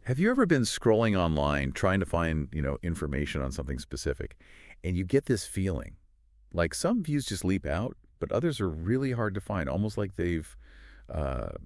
Have you ever been scrolling online trying to find, information on something specific, and you get this feeling like some views just leap out, but others are really hard to find, almost like they've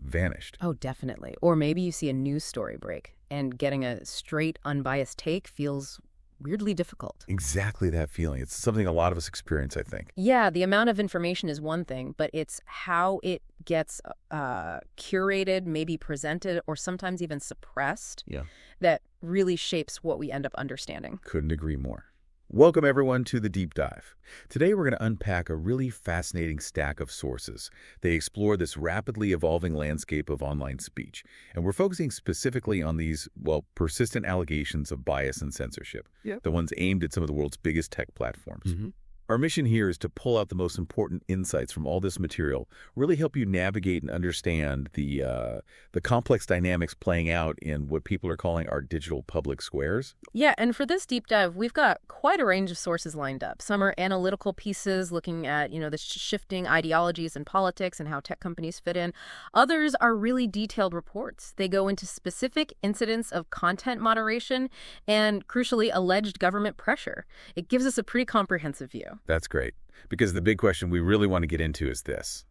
vanished? Oh, definitely. Or maybe you see a news story break, and getting a straight, unbiased take feels weirdly difficult. Exactly that feeling. It's something a lot of us experience, I think. Yeah, the amount of information is one thing, but it's how it gets curated, maybe presented, or sometimes even suppressed Yeah. that really shapes what we end up understanding. Couldn't agree more. Welcome, everyone, to The Deep Dive. Today, we're going to unpack a really fascinating stack of sources. They explore this rapidly evolving landscape of online speech. And we're focusing specifically on these, persistent allegations of bias and censorship, the ones aimed at some of the world's biggest tech platforms. Our mission here is to pull out the most important insights from all this material, really help you navigate and understand the complex dynamics playing out in what people are calling our digital public squares. Yeah, and for this deep dive, we've got quite a range of sources lined up. Some are analytical pieces looking at, the shifting ideologies in politics and how tech companies fit in. Others are really detailed reports. They go into specific incidents of content moderation and, crucially, alleged government pressure. It gives us a pretty comprehensive view. That's great, because the big question we really want to get into is this.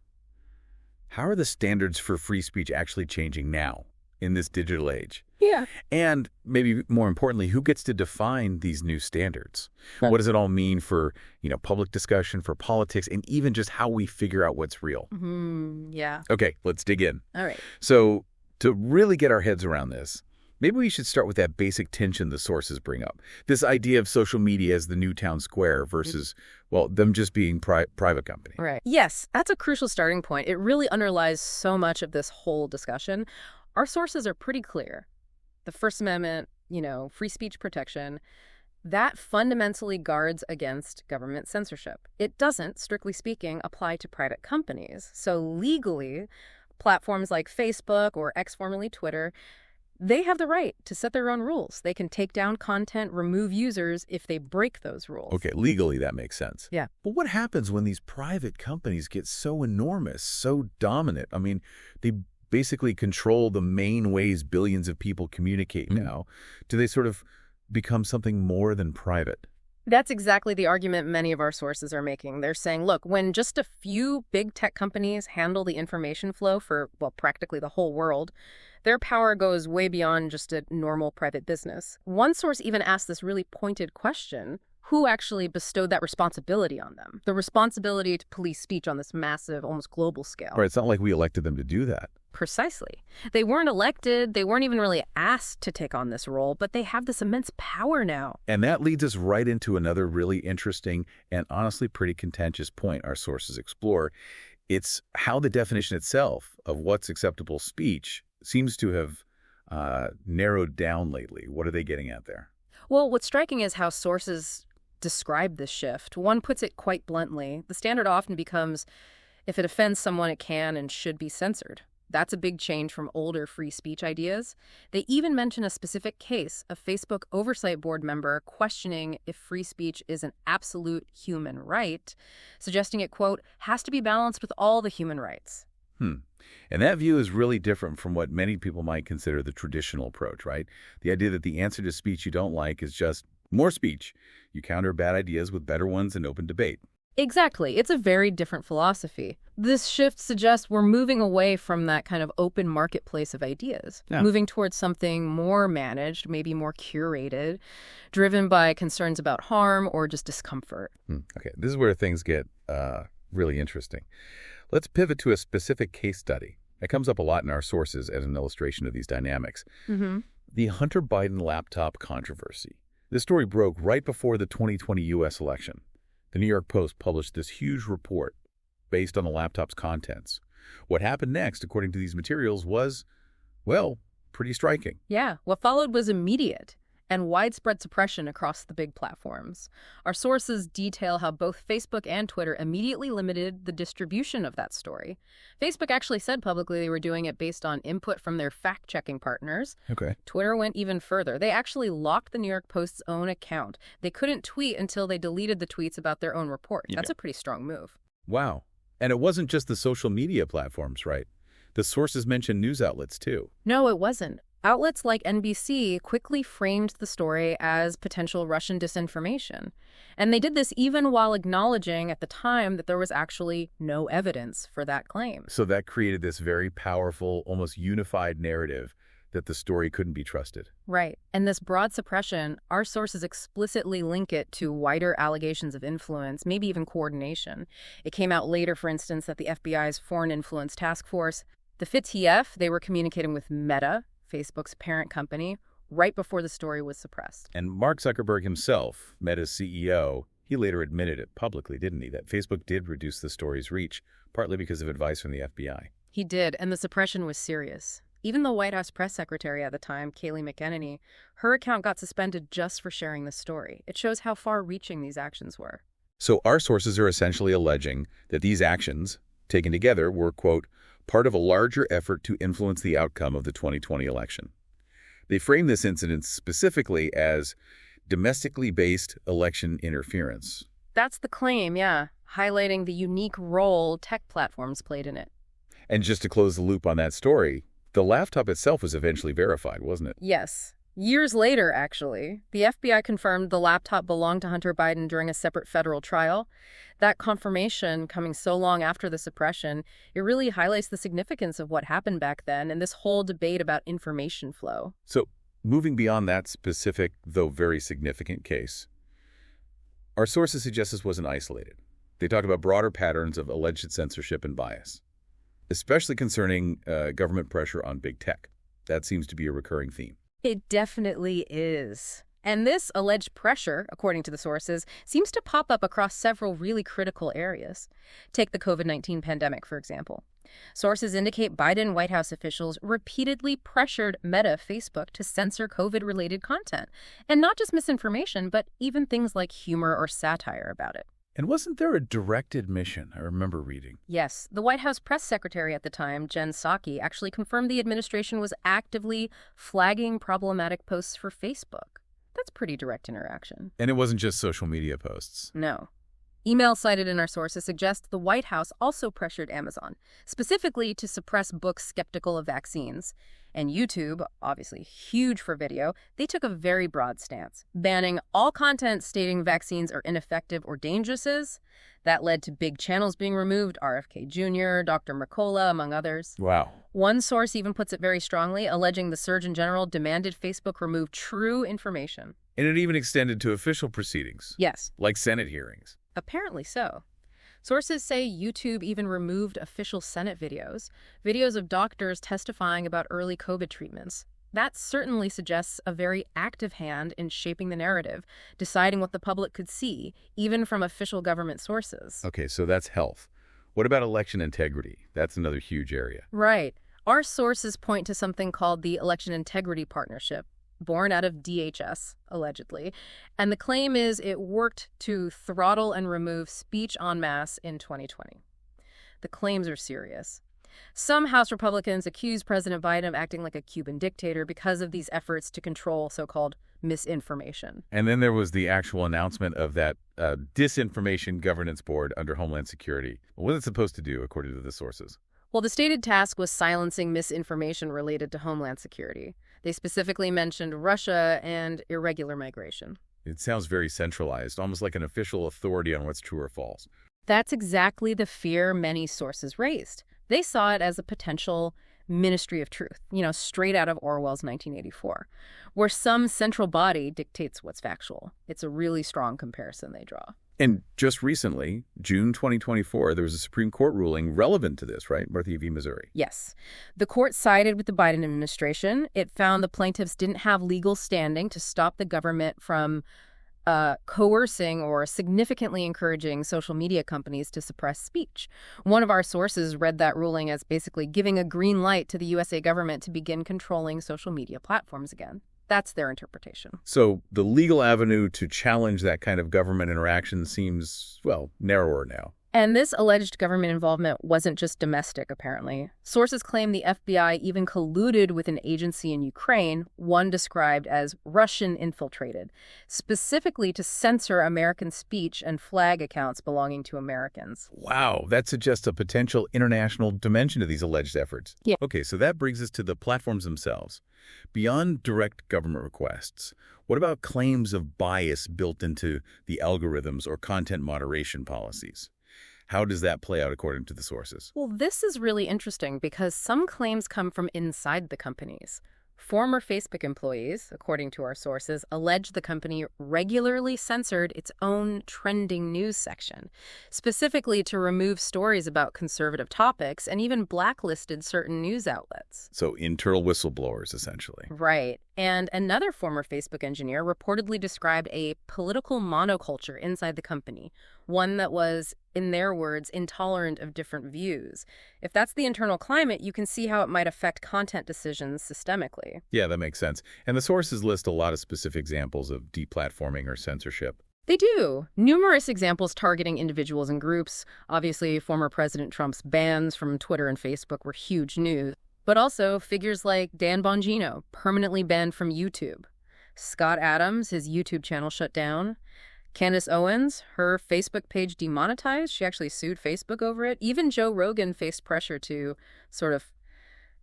How are the standards for free speech actually changing now in this digital age? Yeah. And maybe more importantly, who gets to define these new standards? What does it all mean for, public discussion, for politics, and even just how we figure out what's real? Yeah. Okay, let's dig in. All right. So to really get our heads around this, maybe we should start with that basic tension the sources bring up. This idea of social media as the new town square versus, them just being private company. Right. Yes, that's a crucial starting point. It really underlies so much of this whole discussion. Our sources are pretty clear. The First Amendment, free speech protection, that fundamentally guards against government censorship. It doesn't, strictly speaking, apply to private companies. So legally, platforms like Facebook or X, formerly Twitter, they have the right to set their own rules. They can take down content, remove users if they break those rules. Okay, legally that makes sense. Yeah. But what happens when these private companies get so enormous, so dominant? I mean, they basically control the main ways billions of people communicate now. Do they sort of become something more than private? That's exactly the argument many of our sources are making. They're saying, look, when just a few big tech companies handle the information flow for, practically the whole world, their power goes way beyond just a normal private business. One source even asked this really pointed question: who actually bestowed that responsibility on them? The responsibility to police speech on this massive, almost global scale. Right, it's not like we elected them to do that. Precisely. They weren't elected, they weren't even really asked to take on this role, but they have this immense power now. And that leads us right into another really interesting and honestly pretty contentious point our sources explore. It's how the definition itself of what's acceptable speech seems to have narrowed down lately. What are they getting at there? Well, what's striking is how sources describe this shift. One puts it quite bluntly. The standard often becomes, if it offends someone, it can and should be censored. That's a big change from older free speech ideas. They even mention a specific case, a Facebook oversight board member questioning if free speech is an absolute human right, suggesting it, quote, has to be balanced with all the human rights. And that view is really different from what many people might consider the traditional approach, right? The idea that the answer to speech you don't like is just more speech. You counter bad ideas with better ones and open debate. Exactly. It's a very different philosophy. This shift suggests we're moving away from that kind of open marketplace of ideas, moving towards something more managed, maybe more curated, driven by concerns about harm or just discomfort. Okay, this is where things get really interesting. Let's pivot to a specific case study. It comes up a lot in our sources as an illustration of these dynamics. The Hunter Biden laptop controversy. This story broke right before the 2020 U.S. election. The New York Post published this huge report based on the laptop's contents. What happened next, according to these materials, was, pretty striking. Yeah, what followed was immediate and widespread suppression across the big platforms. Our sources detail how both Facebook and Twitter immediately limited the distribution of that story. Facebook actually said publicly they were doing it based on input from their fact-checking partners. Okay. Twitter went even further. They actually locked the New York Post's own account. They couldn't tweet until they deleted the tweets about their own report. That's a pretty strong move. Wow. And it wasn't just the social media platforms, right? The sources mentioned news outlets, too. No, it wasn't. Outlets like NBC quickly framed the story as potential Russian disinformation. And they did this even while acknowledging at the time that there was actually no evidence for that claim. So that created this very powerful, almost unified narrative that the story couldn't be trusted. Right. And this broad suppression, our sources explicitly link it to wider allegations of influence, maybe even coordination. It came out later, for instance, that the FBI's Foreign Influence Task Force, the FITF, they were communicating with Meta, Facebook's parent company, right before the story was suppressed. And Mark Zuckerberg himself, Meta's CEO, he later admitted it publicly, didn't he, that Facebook did reduce the story's reach, partly because of advice from the FBI. He did, and the suppression was serious. Even the White House press secretary at the time, Kayleigh McEnany, her account got suspended just for sharing the story. It shows how far-reaching these actions were. So our sources are essentially alleging that these actions, taken together, were, quote, part of a larger effort to influence the outcome of the 2020 election. They frame this incident specifically as domestically based election interference. That's the claim, yeah, highlighting the unique role tech platforms played in it. And just to close the loop on that story, the laptop itself was eventually verified, wasn't it? Yes. Years later, actually, the FBI confirmed the laptop belonged to Hunter Biden during a separate federal trial. That confirmation, coming so long after the suppression, it really highlights the significance of what happened back then and this whole debate about information flow. So, moving beyond that specific, though very significant case, our sources suggest this wasn't isolated. They talk about broader patterns of alleged censorship and bias, especially concerning government pressure on big tech. That seems to be a recurring theme. It definitely is. And this alleged pressure, according to the sources, seems to pop up across several really critical areas. Take the COVID-19 pandemic, for example. Sources indicate Biden White House officials repeatedly pressured Meta, Facebook, to censor COVID-related content. And not just misinformation, but even things like humor or satire about it. And wasn't there a direct admission, I remember reading? Yes. The White House press secretary at the time, Jen Psaki, actually confirmed the administration was actively flagging problematic posts for Facebook. That's pretty direct interaction. And it wasn't just social media posts. No. Emails cited in our sources suggest the White House also pressured Amazon, specifically to suppress books skeptical of vaccines. And YouTube, obviously huge for video, they took a very broad stance, banning all content stating vaccines are ineffective or dangerous. That led to big channels being removed, RFK Jr., Dr. Mercola, among others. Wow. One source even puts it very strongly, alleging the Surgeon General demanded Facebook remove true information. And it even extended to official proceedings. Yes. Like Senate hearings. Apparently so. Sources say YouTube even removed official Senate videos of doctors testifying about early COVID treatments. That certainly suggests a very active hand in shaping the narrative, deciding what the public could see, even from official government sources. Okay, so that's health. What about election integrity? That's another huge area. Right. Our sources point to something called the Election Integrity Partnership, born out of DHS, allegedly. And the claim is it worked to throttle and remove speech en masse in 2020. The claims are serious. Some House Republicans accuse President Biden of acting like a Cuban dictator because of these efforts to control so-called misinformation. And then there was the actual announcement of that Disinformation Governance Board under Homeland Security. What is it supposed to do, according to the sources? Well, the stated task was silencing misinformation related to Homeland Security. They specifically mentioned Russia and irregular migration. It sounds very centralized, almost like an official authority on what's true or false. That's exactly the fear many sources raised. They saw it as a potential ministry of truth, straight out of Orwell's 1984, where some central body dictates what's factual. It's a really strong comparison they draw. And just recently, June 2024, there was a Supreme Court ruling relevant to this, right? Murthy v. Missouri. Yes. The court sided with the Biden administration. It found the plaintiffs didn't have legal standing to stop the government from coercing or significantly encouraging social media companies to suppress speech. One of our sources read that ruling as basically giving a green light to the USA government to begin controlling social media platforms again. That's their interpretation. So the legal avenue to challenge that kind of government interaction seems, well, narrower now. And this alleged government involvement wasn't just domestic, apparently. Sources claim the FBI even colluded with an agency in Ukraine, one described as Russian-infiltrated, specifically to censor American speech and flag accounts belonging to Americans. Wow, that suggests a potential international dimension to these alleged efforts. Yeah. Okay, so that brings us to the platforms themselves. Beyond direct government requests, what about claims of bias built into the algorithms or content moderation policies? How does that play out according to the sources? Well, this is really interesting because some claims come from inside the companies. Former Facebook employees, according to our sources, allege the company regularly censored its own trending news section, specifically to remove stories about conservative topics and even blacklisted certain news outlets. So internal whistleblowers, essentially. Right. And another former Facebook engineer reportedly described a political monoculture inside the company, one that was, in their words, intolerant of different views. If that's the internal climate, you can see how it might affect content decisions systemically. Yeah, that makes sense. And the sources list a lot of specific examples of deplatforming or censorship. They do. Numerous examples targeting individuals and groups. Obviously, former President Trump's bans from Twitter and Facebook were huge news. But also figures like Dan Bongino, permanently banned from YouTube. Scott Adams, his YouTube channel shut down. Candace Owens, her Facebook page demonetized. She actually sued Facebook over it. Even Joe Rogan faced pressure to sort of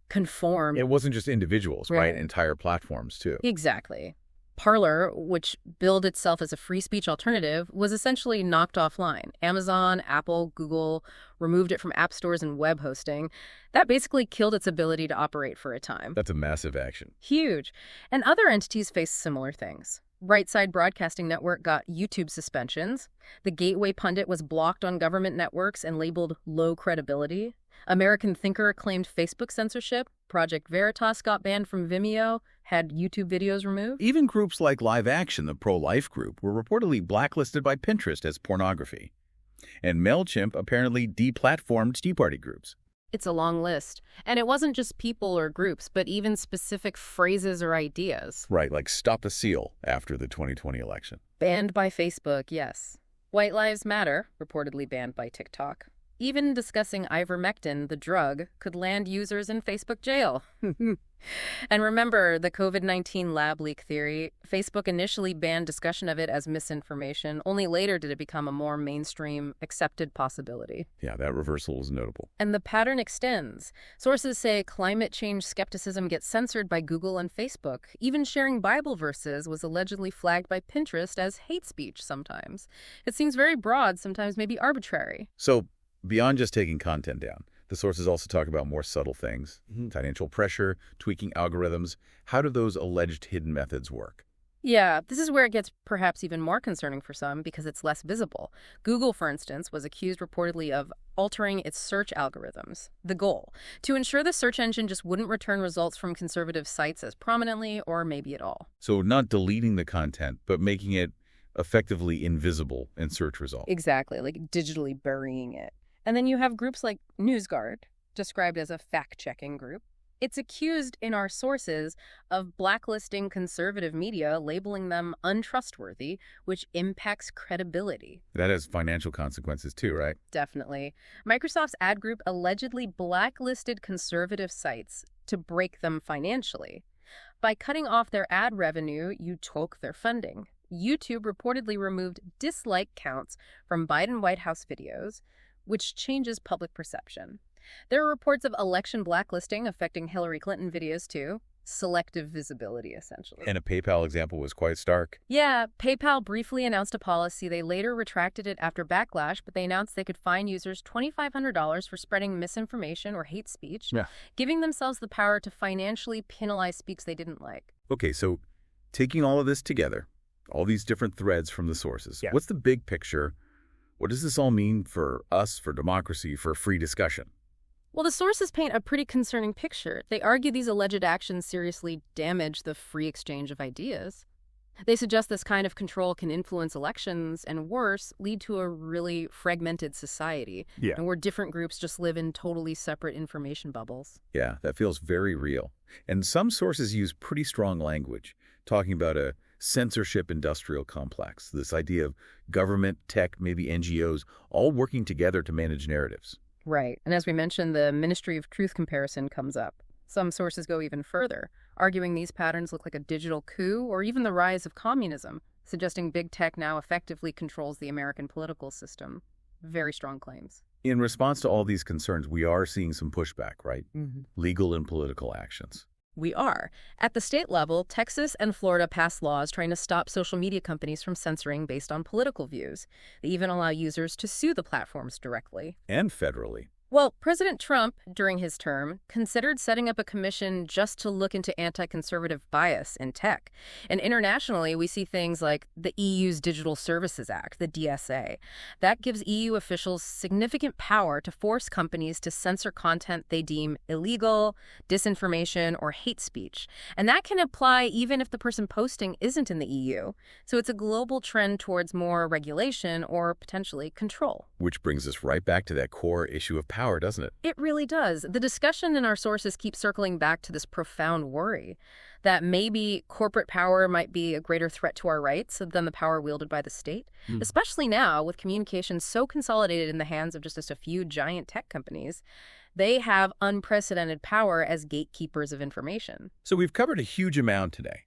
conform. It wasn't just individuals, right? Entire platforms, too. Exactly. Parler, which billed itself as a free speech alternative, was essentially knocked offline. Amazon, Apple, Google removed it from app stores and web hosting. That basically killed its ability to operate for a time. That's a massive action. Huge. And other entities faced similar things. Rightside Broadcasting Network got YouTube suspensions. The Gateway Pundit was blocked on government networks and labeled low credibility. American Thinker claimed Facebook censorship. Project Veritas got banned from Vimeo, had YouTube videos removed. Even groups like Live Action, the pro-life group, were reportedly blacklisted by Pinterest as pornography. And MailChimp apparently deplatformed Tea Party groups. It's a long list. And it wasn't just people or groups, but even specific phrases or ideas. Right, like Stop the Seal after the 2020 election. Banned by Facebook, yes. White Lives Matter, reportedly banned by TikTok. Even discussing ivermectin, the drug, could land users in Facebook jail. And remember the COVID-19 lab leak theory? Facebook initially banned discussion of it as misinformation. Only later did it become a more mainstream, accepted possibility. Yeah, that reversal was notable. And the pattern extends. Sources say climate change skepticism gets censored by Google and Facebook. Even sharing Bible verses was allegedly flagged by Pinterest as hate speech sometimes. It seems very broad, sometimes maybe arbitrary. So, beyond just taking content down, the sources also talk about more subtle things. Financial pressure, tweaking algorithms. How do those alleged hidden methods work? Yeah, this is where it gets perhaps even more concerning for some because it's less visible. Google, for instance, was accused reportedly of altering its search algorithms. The goal, to ensure the search engine just wouldn't return results from conservative sites as prominently or maybe at all. So not deleting the content, but making it effectively invisible in search results. Exactly, like digitally burying it. And then you have groups like NewsGuard, described as a fact-checking group. It's accused in our sources of blacklisting conservative media, labeling them untrustworthy, which impacts credibility. That has financial consequences too, right? Definitely. Microsoft's ad group allegedly blacklisted conservative sites to break them financially. By cutting off their ad revenue, you took their funding. YouTube reportedly removed dislike counts from Biden White House videos, which changes public perception. There are reports of election blacklisting affecting Hillary Clinton videos, too. Selective visibility, essentially. And a PayPal example was quite stark. Yeah, PayPal briefly announced a policy. They later retracted it after backlash, but they announced they could fine users $2,500 for spreading misinformation or hate speech, giving themselves the power to financially penalize speech they didn't like. Okay, so taking all of this together, all these different threads from the sources, what's the big picture? What does this all mean for us, for democracy, for free discussion? Well, the sources paint a pretty concerning picture. They argue these alleged actions seriously damage the free exchange of ideas. They suggest this kind of control can influence elections and, worse, lead to a really fragmented society, and where different groups just live in totally separate information bubbles. Yeah, that feels very real. And some sources use pretty strong language, talking about a censorship industrial complex, this idea of government, tech, maybe NGOs, all working together to manage narratives. Right. And as we mentioned, the Ministry of Truth comparison comes up. Some sources go even further, arguing these patterns look like a digital coup or even the rise of communism, suggesting big tech now effectively controls the American political system. Very strong claims. In response to all these concerns, we are seeing some pushback, right? Legal and political actions. We are. At the state level, Texas and Florida passed laws trying to stop social media companies from censoring based on political views. They even allow users to sue the platforms directly. And federally. Well, President Trump, during his term, considered setting up a commission just to look into anti-conservative bias in tech. And internationally, we see things like the EU's Digital Services Act, the DSA. That gives EU officials significant power to force companies to censor content they deem illegal, disinformation, or hate speech. And that can apply even if the person posting isn't in the EU. So it's a global trend towards more regulation or potentially control. Which brings us right back to that core issue of power, doesn't it? It really does. The discussion in our sources keeps circling back to this profound worry that maybe corporate power might be a greater threat to our rights than the power wielded by the state, especially now with communications so consolidated in the hands of just a few giant tech companies. They have unprecedented power as gatekeepers of information. So we've covered a huge amount today.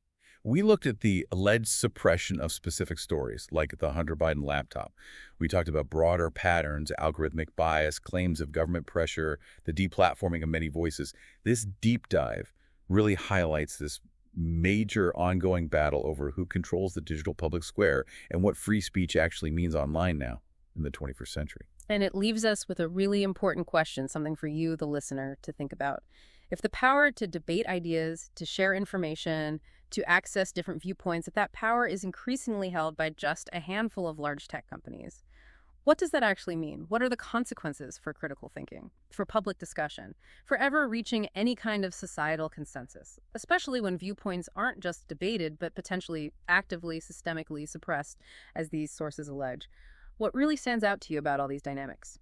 We looked at the alleged suppression of specific stories, like the Hunter Biden laptop. We talked about broader patterns, algorithmic bias, claims of government pressure, the deplatforming of many voices. This deep dive really highlights this major ongoing battle over who controls the digital public square and what free speech actually means online now in the 21st century. And it leaves us with a really important question, something for you, the listener, to think about. If the power to debate ideas, to share information, to access different viewpoints, if that power is increasingly held by just a handful of large tech companies, what does that actually mean? What are the consequences for critical thinking, for public discussion, for ever reaching any kind of societal consensus, especially when viewpoints aren't just debated, but potentially actively, systemically suppressed, as these sources allege? What really stands out to you about all these dynamics?